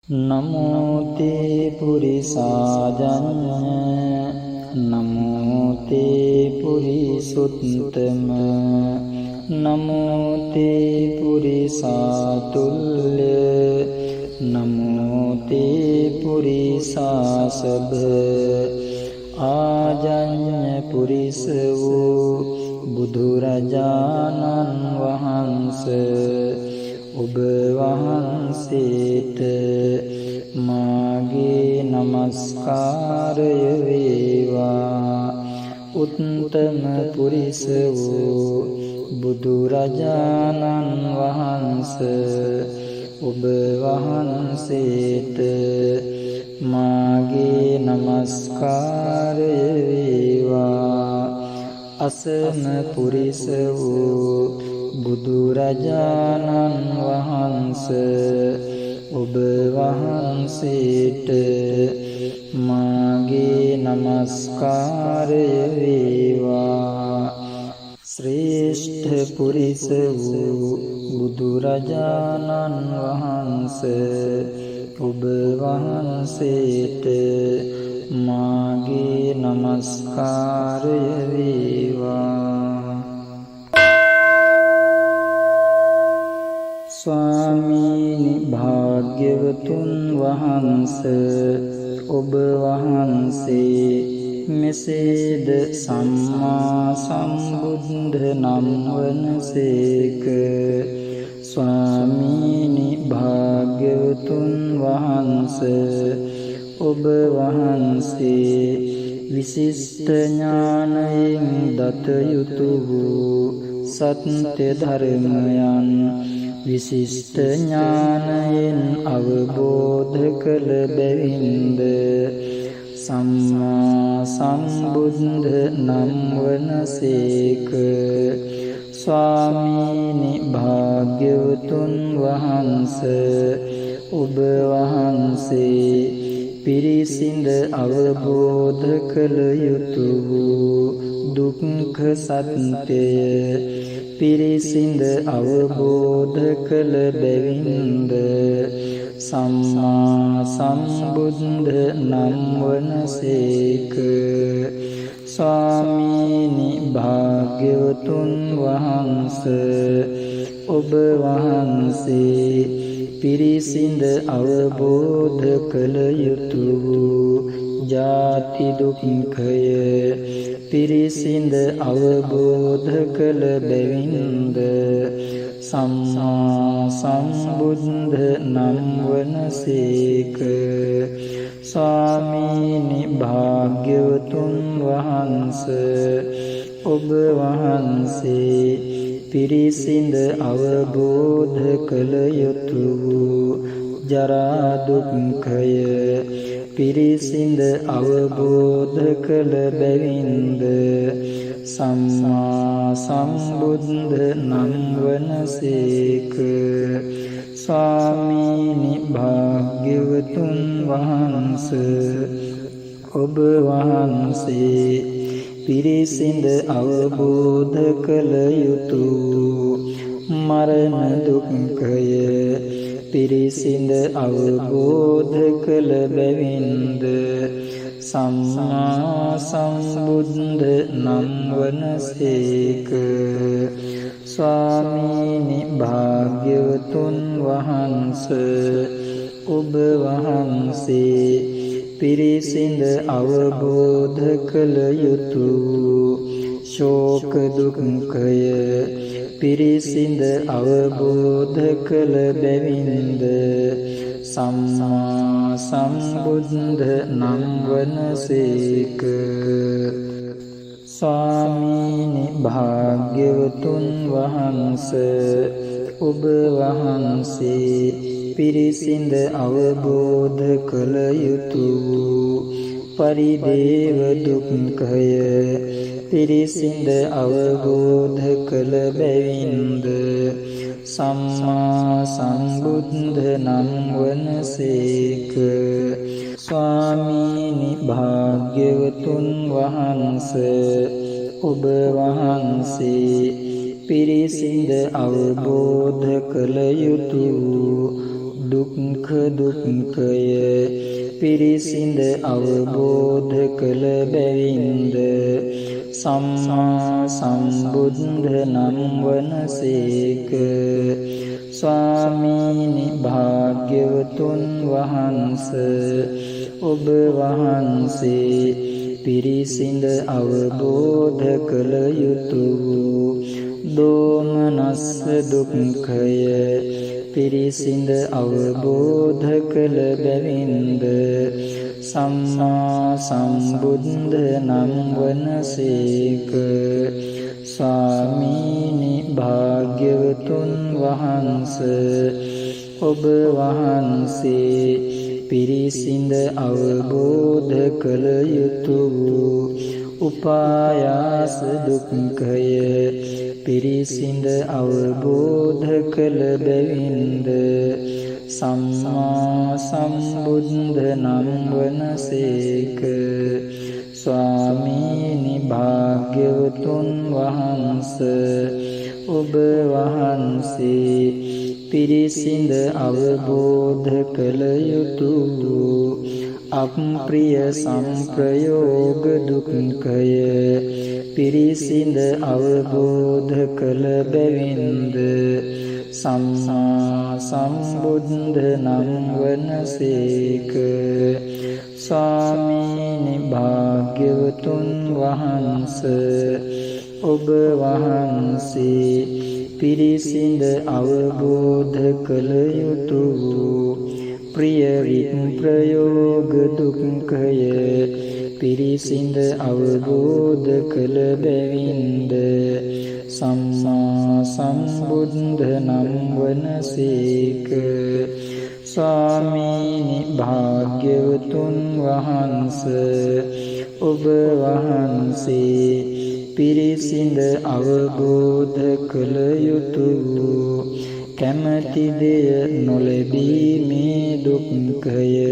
නමෝ තේ පුරිසාජඤ්ඤ නමෝ තේ පුරිසුත්තම නමෝ තේ පුරිසාතුල්‍ය නමෝ තේ පුරිසාසභ ආජඤ්ඤ පුරිස වූ බුදුරජාණන් වහන්සේ ඔබ වහන්සේට මාගේ නමස්කාරය වේවා. උත්තම පුරිස වූ බුදුරජාණන් වහන්සේ ඔබ වහන්සේට මාගේ නමස්කාරය වේවා. අසම පුරිස වූ බුදුරජාණන් වහන්සේ ඔබ වහන්සේට මාගේ නමස්කාරය වේවා. ශ්‍රේෂ්ඨ පුරිස වූ බුදුරජාණන් වහන්සේ ඔබ වහන්සේට මාගේ නමස්කාරය වේවා. ස්වාමීනි භාග්‍යවතුන් වහන්සේ ඔබ වහන්සේ මෙසේද සම්මා සම්බුද්ධ නම් වනසේක. ස්වාමීනි භාග්‍යවතුන් වහන්සේ ඔබ වහන්සේ විශිෂ්ට ඥානයෙන් දත යුතු වූ සත්‍ය ධර්මයන් විශිෂ්ට ඥානයෙන් අවබෝධ කළ බැවින්ද සම්මා සම්බුද්ධ නම් වනසේක. ස්වාමීනි භාග්‍යවතුන් වහන්සේ ඔබ වහන්සේ පිරිසිඳ අවබෝධ කළ යුතු වූ දුක්ඛ සත්‍යය පිරිසිඳ අවබෝධ කළ බැවින්ද සම්මා සම්බුද්ධ නම් වනසේක. ස්වාමීනි භාග්‍යවතුන් වහන්සේ ඔබ වහන්සේ පිරිසිඳ අවබෝධ කළ යුතු වූ ජාති දුක්ඛය පිරිසිඳ අවබෝධ කළ බැවින්ද සම්මා සම්බුද්ධ නම් වනසේක. ස්වාමීනි භාග්‍යවතුන් වහන්සේ ඔබ වහන්සේ පිරිසිඳ අවබෝධ කළ යුතු වූ ජරා දුක්ඛය පිරිසිඳ අවබෝධ කළ බැවින්ද සම්මා සම්බුද්ධ නම් වනසේක. ස්වාමීනි භාග්‍යවතුන් වහන්සේ ඔබ වහන්සේ පිරිසිඳ අවබෝධ කළ යුතු මරණ දුක්ඛය පිරිසිඳ අවබෝධ කළ බැවින්ද සම්මා සම්බුද්ධ නම් වනසේක. ස්වාමීනි භාග්‍යවතුන් වහන්සේ ඔබ වහන්සේ පිරිසිඳ අවබෝධ කළ යුතු ශෝක දුක්ඛය පිරිසිඳ අවබෝධ කළ බැවින්ද සම්මා සම්බුද්ධ නම් වනසේක. ස්වාමීනි භාග්‍යවතුන් වහන්සේ ඔබ වහන්සේ පිරිසිඳ අවබෝධ කළ යුතු පරිදේව දුක්ඛය පිරිසිඳ අවබෝධ කළ බැවින්ද සම්මා සම්බුද්ධ නම් වනසේක. ස්වාමීනි භාග්‍යවතුන් වහන්සේ ඔබ වහන්සේ පිරිසිඳ අවබෝධ කළ යුතු දුක්ඛ දුක්ඛය පිරිසිඳ අවබෝධ කළ බැවින්ද සම්මා සම්බුද්ධ නම් වනසේක. ස්වාමීනි භාග්‍යවතුන් වහන්ස ඔබ වහන්සේ පිරිසිඳ අවබෝධ කළ යුතු දෝමනස්ස දුක්ඛය පිරිසිඳ අවබෝධ කළ බැවින්ද සම්මා සම්බුද්ධ නම් වනසේක. ස්වාමීනි භාග්‍යවතුන් වහන්ස ඔබ වහන්සේ පිරිසිඳ අවබෝධ කළ යුතු උපායාස දුක්ඛය පිරිසිඳ අවබෝධ කළ බැවින්ද සම්මා සම්බුද්ධ නම් වනසේක. ස්වාමීනි භාග්‍යවතුන් වහන්ස ඔබ වහන්සේ පිරිසිඳ අවබෝධ කළ යුතු අප්‍රිය සංප්‍රයෝග දුක්ඛය පිරිසිඳ අවබෝධ කළ බැවින්ද සම්මා සම්බුද්ධ නම් වනසේක. ස්වාමීනි භාග්‍යවතුන් වහන්ස ඔබ වහන්සේ පිරිසිඳ අවබෝධ කළ යුතු ප්‍රිය විප්‍රයෝග දුක්ඛය පිරිසිඳ අවබෝධ කළ බැවින්ද සම්මා සම්බුද්ධ නම් වනසේක. ස්වාමීනි භාග්‍යවතුන් වහන්ස ඔබ වහන්සේ පිරිසිඳ අවබෝධ කළ යුතු කැමැති දෙය නොලැබීමේ දුක්ඛය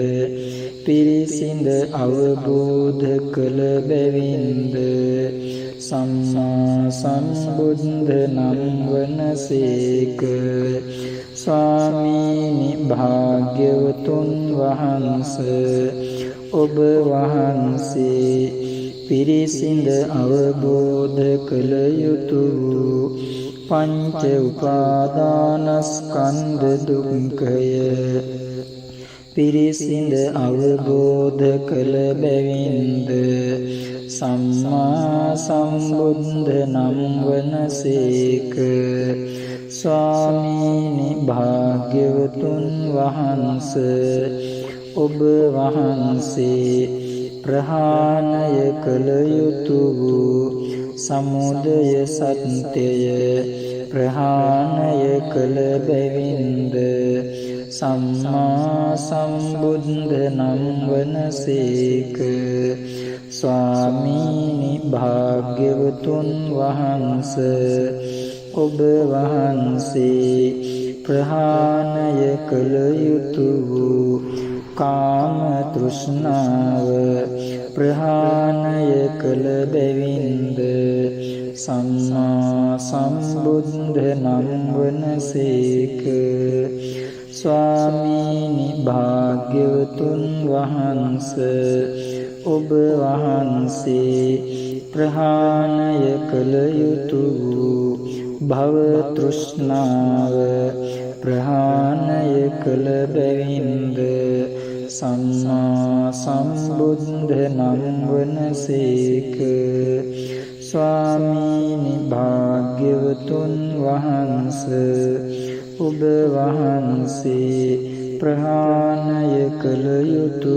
පිරිසිඳ අවබෝධ කළ බැවින්ද සම්මා සම්බුද්ධ නම් වනසේක. ස්වාමීනි භාග්‍යවතුන් වහන්ස ඔබ වහන්සේ පිරිසිඳ අවබෝධ කළ යුතු පංච උපාදානස්කන්ධ දුක්ඛය පිරිසිඳ අවබෝධ කළ බැවින්ද සම්මා සම්බුද්ධ නම් වනසේක. ස්වාමීනි භාග්‍යවතුන් වහන්ස ඔබ වහන්සේ ප්‍රහාණය කළ යුතු සමුදය සත්‍යය ප්‍රහාණය කළ බැවින්ද සම්මා සම්බුද්ධ නම් වනසේක. ස්වාමීනි භාග්‍යවතුන් වහන්ස ඔබ වහන්සේ ප්‍රහාණය කළ යුතු කාම තෘෂ්ණාව ප්‍රහාණය කළ බැවින්ද සම්මා සම්බුද්ධ නම් වනසේක. ස්වාමීනි භාග්‍යවතුන් වහන්ස ඔබ වහන්සේ ප්‍රහාණය කළ යුතු භව තෘෂ්ණාව ප්‍රහාණය කළ බැවින්ද සම්මා සම්බුද්ධ නම් වනසේක. ස්වාමීනි භාග්‍යවතුන් වහන්ස ඔබ වහන්සේ ප්‍රහාණය කළ යුතු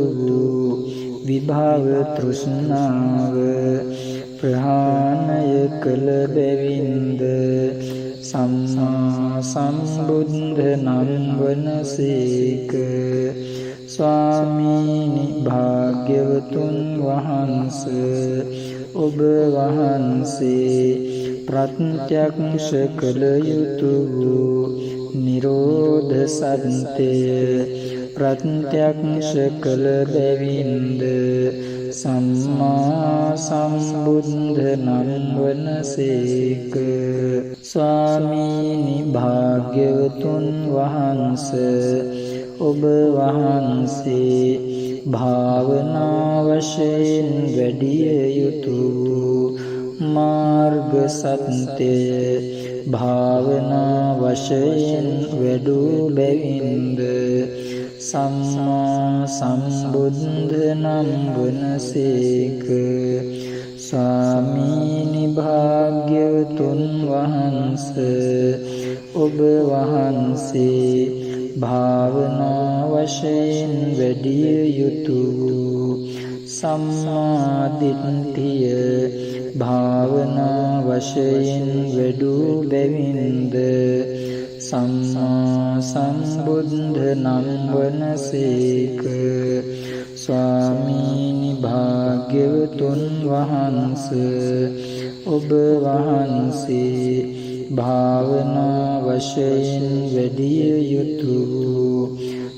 විභව තෘෂ්ණාව ප්‍රහාණය කළ බැවින්ද සම්මා සම්බුද්ධ නම් වනසේක. ස්වාමීනි භාග්‍යවතුන් වහන්ස ඔබ වහන්සේ ප්‍රත්‍යක්ෂ කළ යුතු නිරෝධ සත්‍යය ප්‍රත්‍යක්ෂ කළ බැවින්ද සම්මා සම්බුද්ධ නම් වනසේක. ස්වාමීනි භාග්‍යවතුන් වහන්ස, ඔබ වහන්සේ භාවනා වශයෙන් වැඩිය යුතු මාර්ග සත්‍යය භාවනා වශයෙන් වැඩූ බැවින්ද සම්මා සම්බුද්ධ නම් වනසේක. ස්වාමීනි භාග්‍යවතුන් වහන්ස, ඔබ වහන්සේ භාවනා වශයෙන් වැඩිය යුතු සම්මා දිට්ඨිය භාවනා වශයෙන් වැඩූ බැවින්ද සම්මා සම්බුද්ධ නම් වනසේක. ස්වාමීනි භාග්‍යවතුන් වහන්ස, ඔබ වහන්සේ භාවනා වශයෙන් වැඩිය යුතු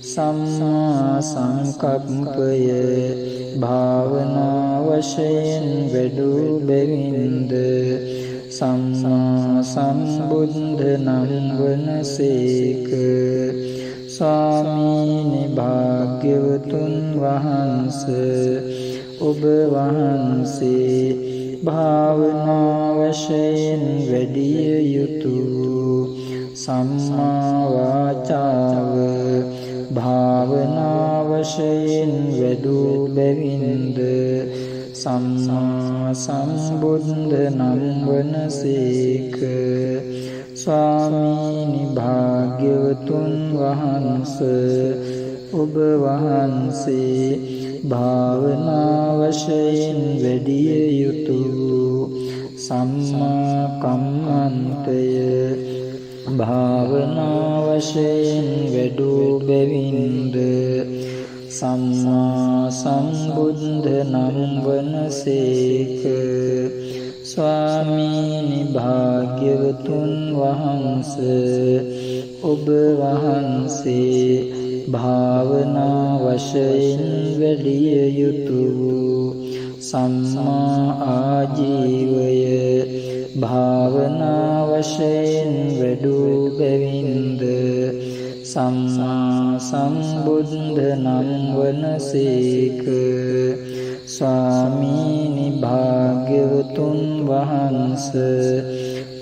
සම්මා සංකප්පය භාවනා වශයෙන් වැඩූ බැවින්ද සම්මා සම්බුද්ධ නම් වනසේක. ස්වාමීනි භාග්‍යවතුන් වහන්ස, ඔබ වහන්සේ භාවනා වශයෙන් වැඩිය යුතු සම්මා වාචාව භාවනා වශයෙන් වැඩූ බැවින්ද සම්මා සම්බුද්ධ නම් වනසේක. ස්වාමීනි භාග්‍යවතුන් වහන්ස, ඔබ වහන්සේ භාවනා වශයෙන් වැඩිය යුතු සම්මා කම්මන්තය භාවනා වශයෙන් වැඩූ බැවින්ද සම්මා සම්බුද්ධ නම් වනසේක. ස්වාමීනි භාග්‍යවතුන් වහන්ස, ඔබ වහන්සේ භාවනා වශයෙන් වැඩිය යුතු සම්මා ආජීවය භාවනා වශයෙන් වැඩූ බැවින්ද සම්මා සම්බුද්ධ නම් වනසේක. ස්වාමීනි භාග්‍යවතුන් වහන්ස,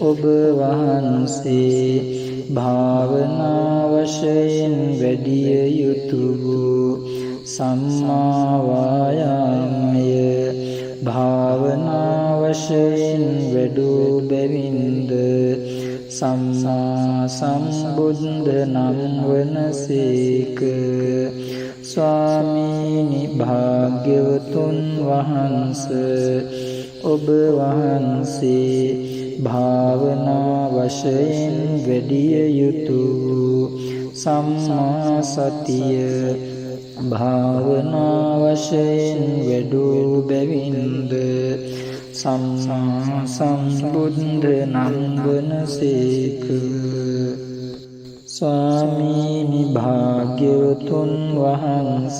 ඔබ වහන්සේ භාවනා වශයෙන් වැඩිය යුතු සම්මා වායාමය භාවනා වශයෙන් වැඩූ බැවින්ද සම්මා සම්බුද්ධ නම් වනසේක. ස්වාමීනි භාග්‍යවතුන් වහන්ස, ඔබ වහන්සේ භාවනා වශයෙන් වැඩිය යුතු සම්මා සතිය භාවනා වශයෙන් වැඩූ බැවින්ද සම්මා සම්බුද්ධ නම් වනසේක. ස්වාමීනි භාග්‍යවතුන් වහන්ස,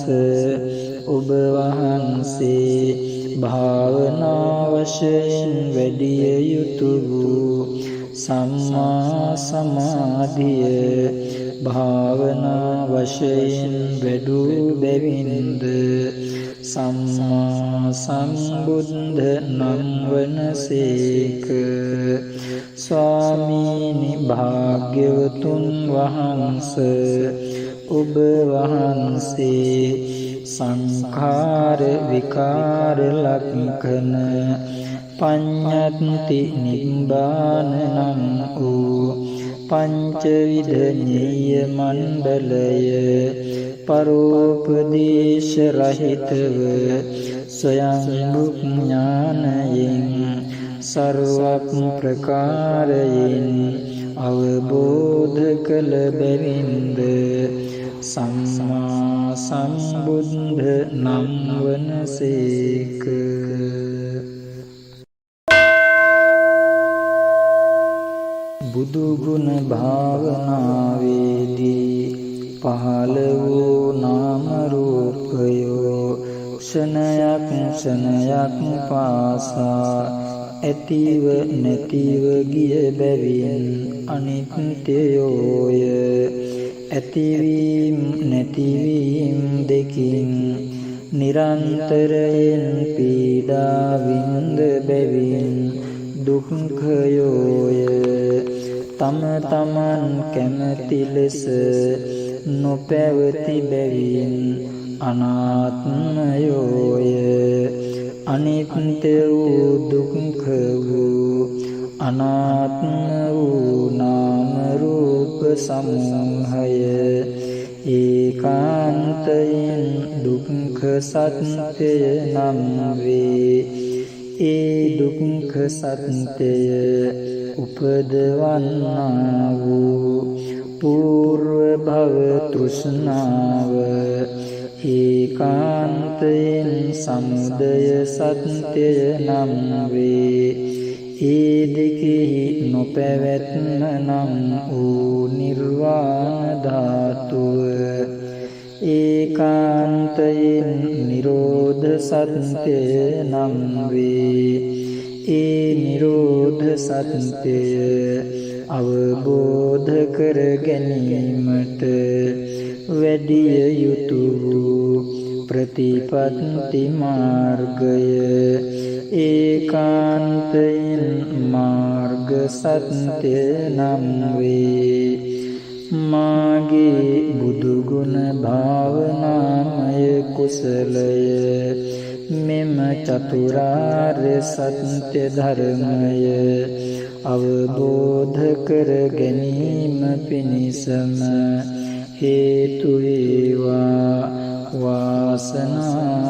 ඔබ වහන්සේ භාවනා වශයෙන් වැඩිය යුතු සම්මා සමාධිය භාවනා වශයෙන් වැඩූ බැවින්ද සම්මා සම්බුද්ධ නම් වනසේක. ස්වාමීනි භාග්‍යවතුන් වහන්ස, ඔබ වහන්සේ සංඛාර විකාර ලක්ඛන පඤ්ඤත්ති නිබ්බාන නම් වූ පංචවිධ ඤේය මණ්ඩලය පරෝපදේශ රහිතව ස්වයං ඥානයෙන් සර්ව ප්‍රකාරයෙන් අවබෝධ කළ බැවින්ද සම්මා සම්බුද්ධ නම් වනසේක. බුදු ගුණ භාවනාවේදී පහළ වූ ක්ෂණයක් ක්ෂණයක් පාසා ඇතිව නැතිව ගිය බැවින් අනිත්‍යයෝය. ඇතිවීම නැතිවීම දෙකින් නිරන්තරයෙන් පීඩා විඳ බැවින් දුක්ඛයෝය. තම තමන් කැමැති ලෙස නොපැවති බැවින් අනාත්මයෝය. අනිත්‍ය වූ දුක්ඛ වූ අනාත්ම වූ නාම රූප සමූහය ඒකාන්තයෙන් දුක්ඛ සත්‍යය නම් වේ. ඒ දුක්ඛ සත්‍යය උපදවන්නා වූ పూర్ව භව තෘෂ්ණාව ඒකාන්තයෙන් සමුදය සත්‍යය නම් වේ. ඒ දෙකෙහි නොපැවැත්ම නම් වූ නිර්වාණ ධාතුව ඒකාන්තයෙන් නිරෝධ සත්‍යය නම් වේ. ඒ නිරෝධ සත්‍යය අවබෝධ කර ගැනීමට වැඩිය යුතු වූ ප්‍රතිපත්ති මාර්ගය ඒකාන්තයෙන් මාර්ග සත්‍ය නම් වේ. මාගේ බුදු ගුණ භාවනාමය කුසලය මෙම චතුරාර්ය සත්‍ය ධර්මය අවබෝධ කර ගැනීම පිණිසම හේතු වේවා වාසනාව